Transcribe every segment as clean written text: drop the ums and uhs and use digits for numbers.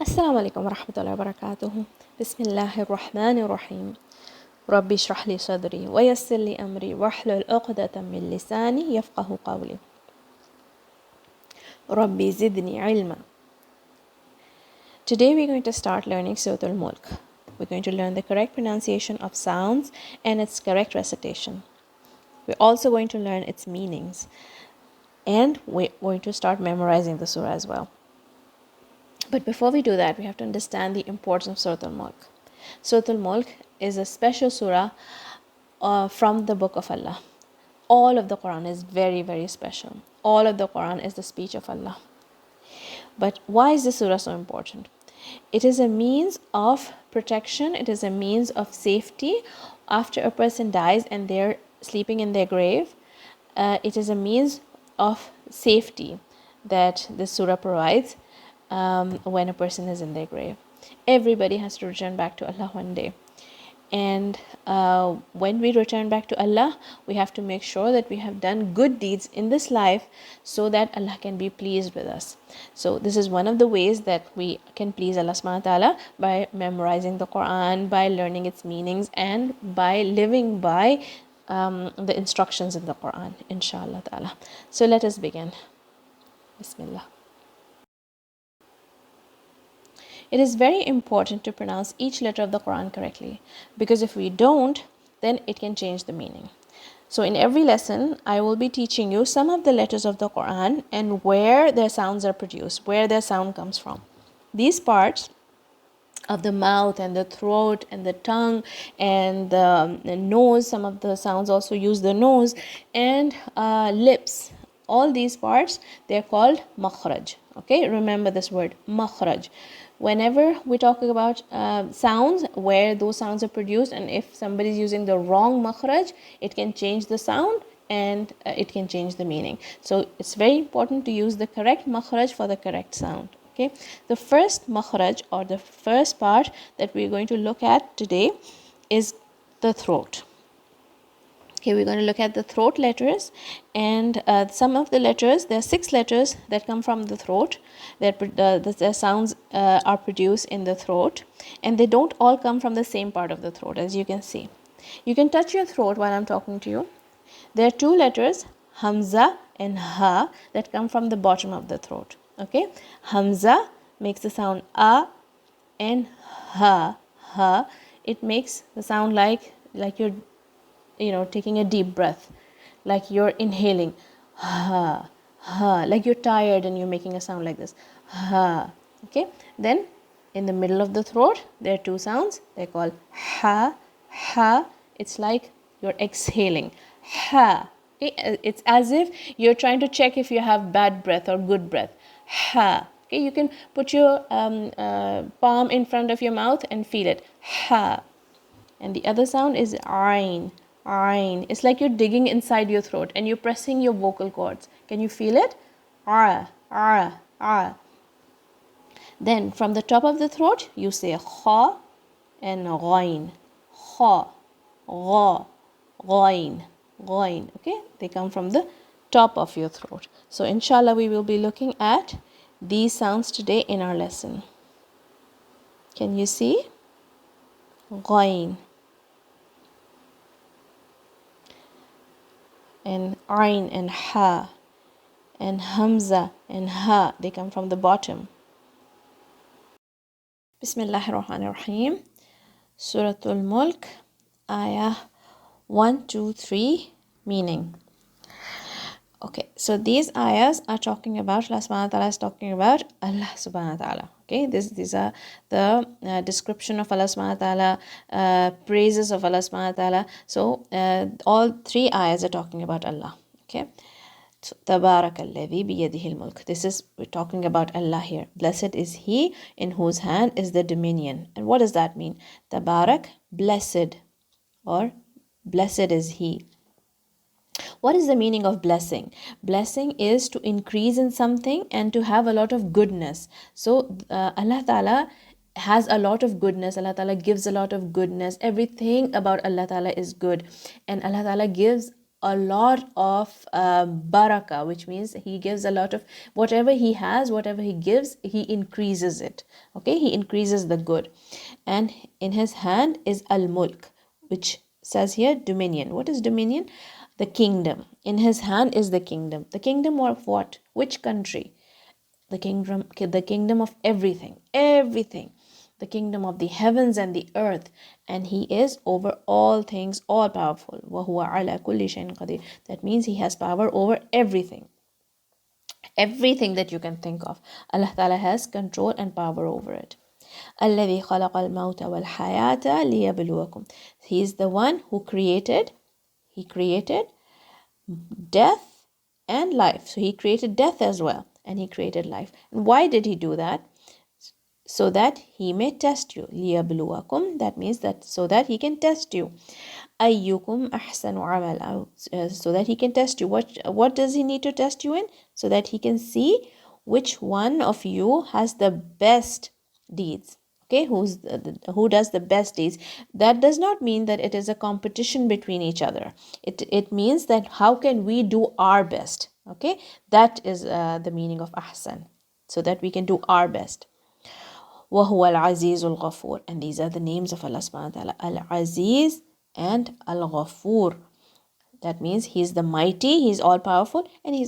السلام عليكم ورحمة الله وبركاته. بسم الله الرحمن الرحيم. ربي اشرح لي صدري ويسر لي أمري واحلل عقدة من لساني يفقه قولي. ربي زدني علما. Today we're going to start learning Surat al Mulk. We're going to learn the correct pronunciation of sounds and its correct recitation. We're also going to learn its meanings. And we're going to start memorizing the surah as well. But before we do that, we have to understand the importance of Surat al Mulk. Surat al Mulk is a special surah from the book of Allah. All of the Quran is very, very special. All of the Quran is the speech of Allah. But why is this surah so important? It is a means of protection, it is a means of safety after a person dies and they're sleeping in their grave. It is a means of safety that the surah provides when a person is in their grave. Everybody has to return back to Allah one day. And when we return back to Allah, we have to make sure that we have done good deeds in this life so that Allah can be pleased with us. So this is one of the ways that we can please Allah subhanahu wa ta'ala, by memorizing the Quran, by learning its meanings, and by living by the instructions in the Quran, inshallah ta'ala. So let us begin. Bismillah. It is very important to pronounce each letter of the Quran correctly, because if we don't, then it can change the meaning. So in every lesson, I will be teaching you some of the letters of the Quran and where their sounds are produced, where their sound comes from. These parts of the mouth and the throat and the tongue and the nose, some of the sounds also use the nose, and lips. All these parts, they're called makhraj. Okay, remember this word, makhraj. Whenever we talk about sounds, where those sounds are produced, and if somebody is using the wrong makhraj, it can change the sound and it can change the meaning. So it's very important to use the correct makhraj for the correct sound. Okay, the first makhraj, or the first part that we're going to look at today, is the throat. Okay, we're going to look at the throat letters, and some of the letters, there are 6 letters that come from the throat, that the sounds are produced in the throat, and they don't all come from the same part of the throat, as you can see. You can touch your throat while I'm talking to you. There are 2 letters, Hamza and Ha, that come from the bottom of the throat. Okay, Hamza makes the sound A, and Ha, it makes the sound like you're taking a deep breath, like you're inhaling, ha, like you're tired and you're making a sound like this, ha. Okay, then in the middle of the throat, there are 2 sounds. They're called ha. It's like you're exhaling, ha. Okay, it's as if you're trying to check if you have bad breath or good breath, ha. Okay, you can put your palm in front of your mouth and feel it, ha. And the other sound is ayn. It's like you're digging inside your throat and you're pressing your vocal cords. Can you feel it? Then from the top of the throat, you say kha and ghain. Kha, gha, ghain. Okay, they come from the top of your throat. So inshallah, we will be looking at these sounds today in our lesson. Can you see? Ghain. And ayn and ha and hamza and ha, they come from the bottom. Bismillahir Rahmanir Rahim. Surat al Mulk, ayah 1, 2, 3, meaning. Okay, so these ayahs are talking about, Allah subhanahu wa ta'ala is talking about Allah subhanahu wa ta'ala. Okay, these are the description of Allah subhanahu wa ta'ala, praises of Allah subhanahu wa ta'ala. So all 3 ayahs are talking about Allah. Okay, so Tabarak alladhi biyadihi al-mulk. This is, we're talking about Allah here. Blessed is He in whose hand is the dominion. And what does that mean? Tabarak, blessed, or blessed is He. What is the meaning of blessing? Blessing is to increase in something and to have a lot of goodness. So Allah Ta'ala has a lot of goodness. Allah Ta'ala gives a lot of goodness. Everything about Allah Ta'ala is good. And Allah Ta'ala gives a lot of barakah, which means he gives a lot of whatever he has, whatever he gives, he increases it. Okay, he increases the good. And in his hand is al mulk, which says here dominion. What is dominion? The kingdom. In his hand is the kingdom. The kingdom of what? Which country? The kingdom of everything, the kingdom of the heavens and the earth, and he is over all things, all powerful. وَهُوَ عَلَى كُلِّ شَيْءٍ قَدِيرٌ. That means he has power over everything that you can think of. Allah Ta'ala has control and power over it. الذي خلق الموت والحياة ليبلوكم. He is the one who created death and life. So he created death as well, and he created life. And why did he do that? So that he may test you. لِيَبْلُوَكُمْ. That means that so that he can test you. أَيُّكُمْ أَحْسَنُ عَمَلًا. So that he can test you. What does he need to test you in? So that he can see which one of you has the best deeds. Okay, who does the best deeds? That does not mean that it is a competition between each other. It means that how can we do our best? Okay, that is the meaning of ahsan, so that we can do our best. وَهُوَ الْعَزِيزُ الْغَفُورُ. And these are the names of Allah subhanahu wa ta'ala. Al-Aziz and Al-Ghafur. That means he's the mighty, he's all powerful, and he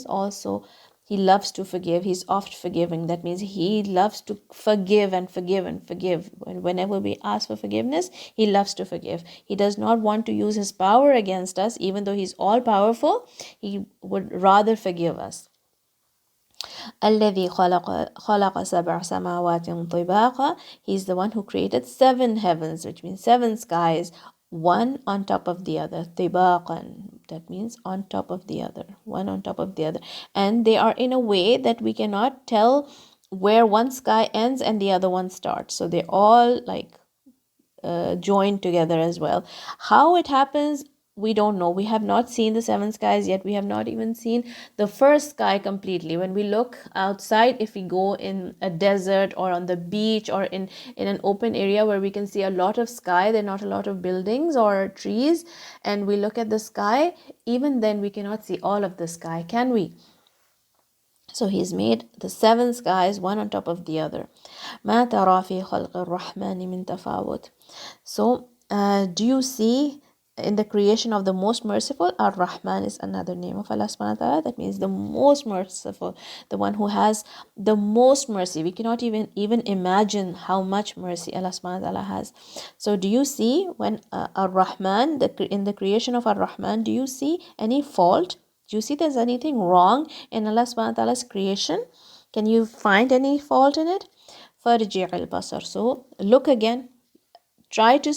loves to forgive. He's oft forgiving. That means he loves to forgive and forgive and forgive. Whenever we ask for forgiveness, he loves to forgive. He does not want to use his power against us, even though he's all powerful. He would rather forgive us. الذي خلق سبع سماوات طباقا. He's the one who created 7 heavens, which means 7 skies, one on top of the other. طباقا. That means on top of the other, one on top of the other. And they are in a way that we cannot tell where one sky ends and the other one starts. So they're all like joined together as well. How it happens, we don't know. We have not seen the 7 skies yet. We have not even seen the first sky completely. When we look outside, if we go in a desert or on the beach or in an open area where we can see a lot of sky, there are not a lot of buildings or trees, and we look at the sky, even then we cannot see all of the sky, can we? So he's made the 7 skies, one on top of the other. ما ترى في خلق الرحمن من تفاوت. So do you see in the creation of the most merciful? Ar-Rahman is another name of Allah subhanahu wa ta'ala. That means the most merciful, the one who has the most mercy. We cannot even imagine how much mercy Allah subhanahu wa ta'ala has. So do you see when Ar-Rahman, in the creation of Ar-Rahman, do you see any fault? Do you see there's anything wrong in Allah subhanahu wa ta'ala's creation? Can you find any fault in it? فَرْجِعِ الْبَصَرِ. So look again. Try to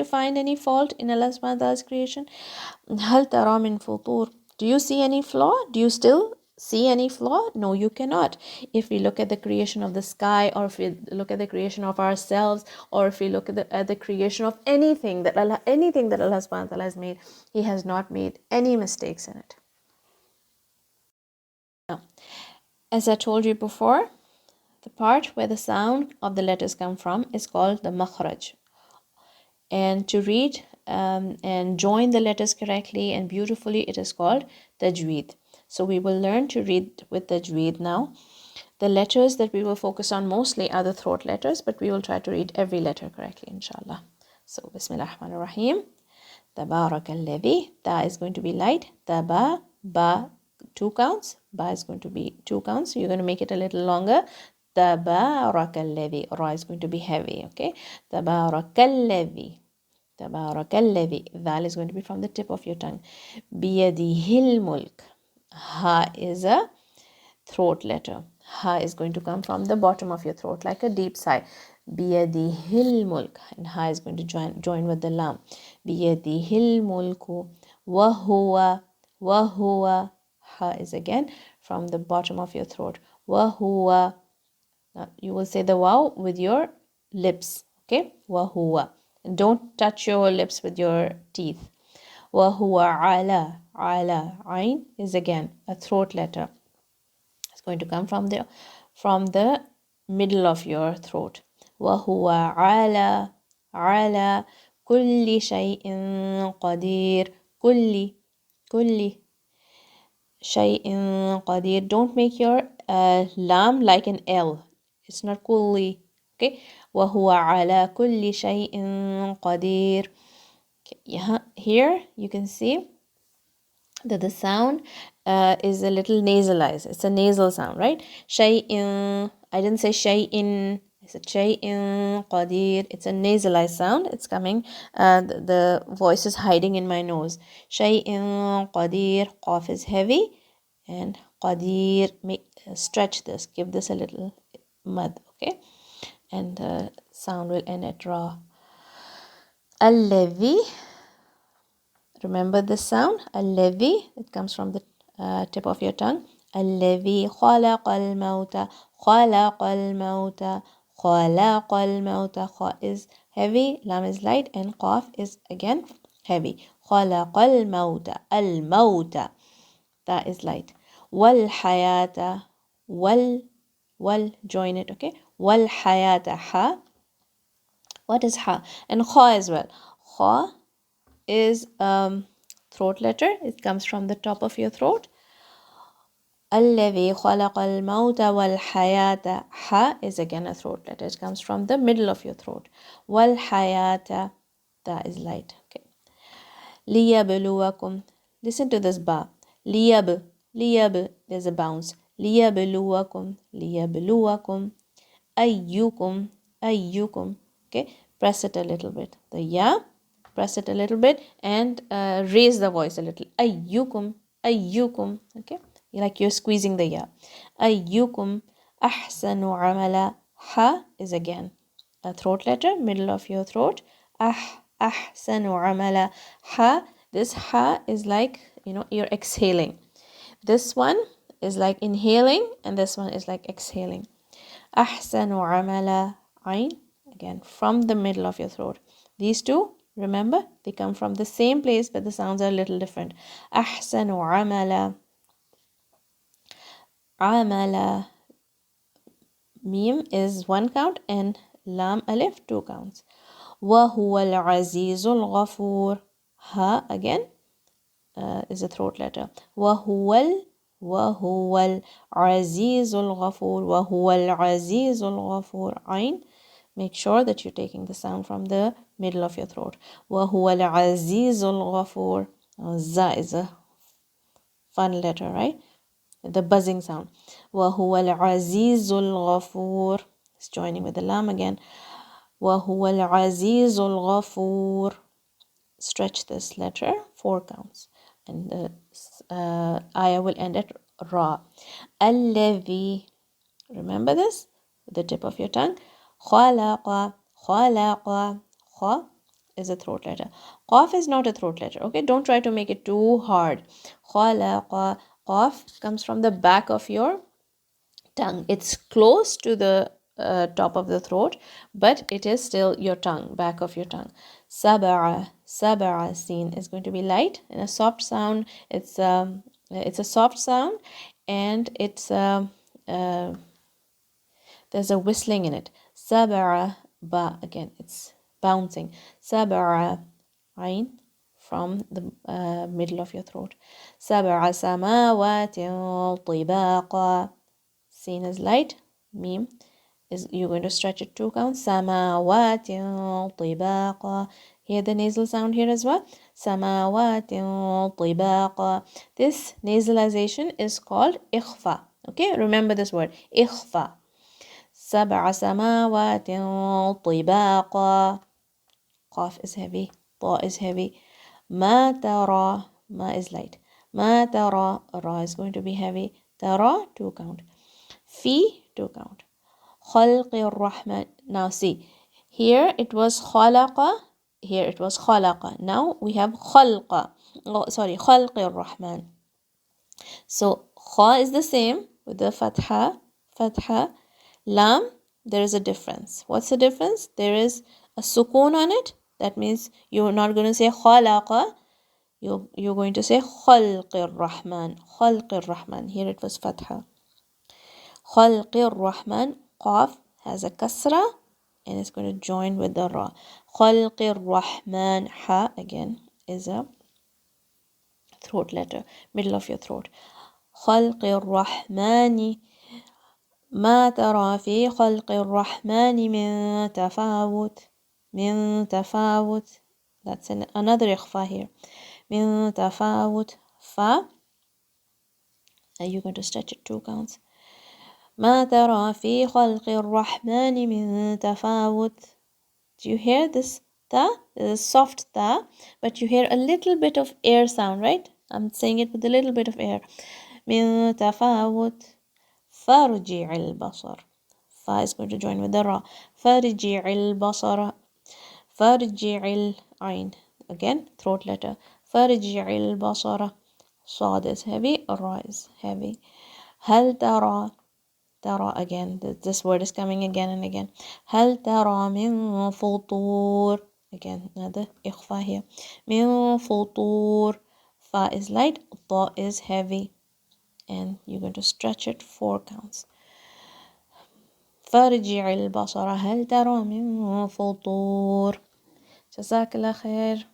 find any fault in Allah subhanahu wa ta'ala's creation. هَلْ تَرَى مِنْ فُطُورٍ. Do you see any flaw? Do you still see any flaw? No, you cannot. If we look at the creation of the sky, or if we look at the creation of ourselves, or if we look at the creation of anything that Allah subhanahu wa ta'ala has made, He has not made any mistakes in it. Now, as I told you before, the part where the sound of the letters come from is called the makhraj. And to read and join the letters correctly and beautifully, it is called tajweed. So we will learn to read with tajweed now. The letters that we will focus on mostly are the throat letters, but we will try to read every letter correctly, inshallah. So, Bismillah ar-Rahman ar-Rahim. Tabarak alladhi. Ta is going to be light. Taba, ba, 2 counts. Ba is going to be 2 counts. So you're going to make it a little longer. Tabarak alladhi. Ra is going to be heavy. Okay. Tabarak alladhi. Tabarak alladhi. Dal is going to be from the tip of your tongue. Biyadihil mulk. Ha is a throat letter. Ha is going to come from the bottom of your throat like a deep sigh. Biyadihil mulk. And ha is going to join with the lam. Biyadihil mulku. Wahuwa. Wahuwa. Ha is again from the bottom of your throat. Wahuwa. Now you will say the waw with your lips. Okay. Wahuwa. And don't touch your lips with your teeth. Wahuwa ala. Ala. Ain is again a throat letter. It's going to come from the middle of your throat. وَهُوَ عَلَى كُلِّ شَيْءٍ قَدِيرٍ. كُلِّ كل شيء قدير. Don't make your lam like an L. It's not كل. Okay. وهو على كل شيء قدير. Okay. Yeah. Here you can see that the sound is a little nasalized. It's a nasal sound, right? شيء. I didn't say شيء. I said شيء قدير. It's a nasalized sound. It's coming. The voice is hiding in my nose. شيء قدير. Qaf is heavy. And قدير. Stretch this. Give this a little mud. Okay. And the sound will end at ra. الذي. Remember this sound, الذي. It comes from the tip of your tongue. الذي خلق الموت. خلق الموت. خلق الموت. Kha is heavy, lam is light, and qaf is again heavy. خلق الموت. الموت. That is light. والحياة. Join it, okay? والحياة. Ha. What is ha? And kha as well. Kha is throat letter. It comes from the top of your throat. الذي خلق الموت والحياة. Ha is again a throat letter. It comes from the middle of your throat. والحياة. That is light. Okay. ليبلوكم. Listen to this ba. ليب. There's a bounce. ليبلوكم. ليبلوكم. أيكم. Okay. Press it a little bit. The ya. Press it a little bit and raise the voice a little. Ayyukum. Okay. Like you're squeezing the ya. Ayyukum ahsanu amala. Ha is again a throat letter, middle of your throat. Ahsanu amala. Ha. This ha is like, you're exhaling. This one is like inhaling and this one is like exhaling. Ahsanu amala. Ain. Again, from the middle of your throat. These two, remember, they come from the same place, but the sounds are a little different. Ahsanu amala. Amala. Mim is 1 count and lam alif 2 counts. وهو العزيز الغفور. Ha again is a throat letter. وهو العزيز الغفور. وهو العزيز الغفور. Ain. Make sure that you're taking the sound from the middle of your throat. وهو العزيز الغفور. Za is a fun letter, right? The buzzing sound. وهو العزيز الغفور. It's joining with the lam again. وهو العزيز الغفور. Stretch this letter 4 counts. And the ayah will end at ra. الذي. Remember this? With the tip of your tongue. خلق. Kha is a throat letter. Qaf is not a throat letter. Okay, don't try to make it too hard. خلق. Qaf comes from the back of your tongue. It's close to the top of the throat, but it is still your tongue, back of your tongue. Sab'a. Sin is going to be light and a soft sound. It's a soft sound, and it's there's a whistling in it. Sab'a. Ba again, it's bouncing. Sab'a. Ain from the middle of your throat. سبع سماوات طباقا. Sin is light. Mim is, you're going to stretch it 2 counts. سماوات طباقا. Hear the nasal sound here as well. سماوات طباقا. This nasalization is called إخفاء. Okay, remember this word. إخفاء. سبع سماوات طباقا. Qaf is heavy. Ta is heavy. ما ترى. Ma is light. ما ترى. Ra is going to be heavy. ترى 2 count. في 2 count. خلق الرحمن. Now see, here it was خلق. Here it was خلق. Now we have خلق. Oh, sorry, خلق الرحمن. So kha is the same with the fatha. Lam, there is a difference. What's the difference? There is a sukoon on it. That means you're not going to say khalaqa. You're going to say khalqir rahman. Khalqir rahman. Here it was fatha. Khalqir rahman. Qaf has a kasra and it's going to join with the ra. Khalqir rahman. Ha again is a throat letter, middle of your throat. خلق الرحمن ما ترى في خلق الرحمن من تفاوت من تفاوت. That's another إخفاء here. من تفاوت. fa. You're going to stretch it 2 counts. ما ترى في خلق الرحمن من تفاوت. Do you hear this ta? This is soft ta, but you hear a little bit of air sound, right? I'm saying it with a little bit of air. من تفاوت. فارجع البصر. Fa is going to join with the ra. فارجع البصر. فارجع العين. Again, throat letter. فارجع البصر. صاد is heavy, ra is heavy. هل ترى. ترى again. This word is coming again and again. هل ترى من فطور. Again, another إخفاء here. من فطور. Fa is light, ta is heavy. And you're going to stretch it 4 counts. فارجع البصر هل ترى من فطور. جزاك الله خير.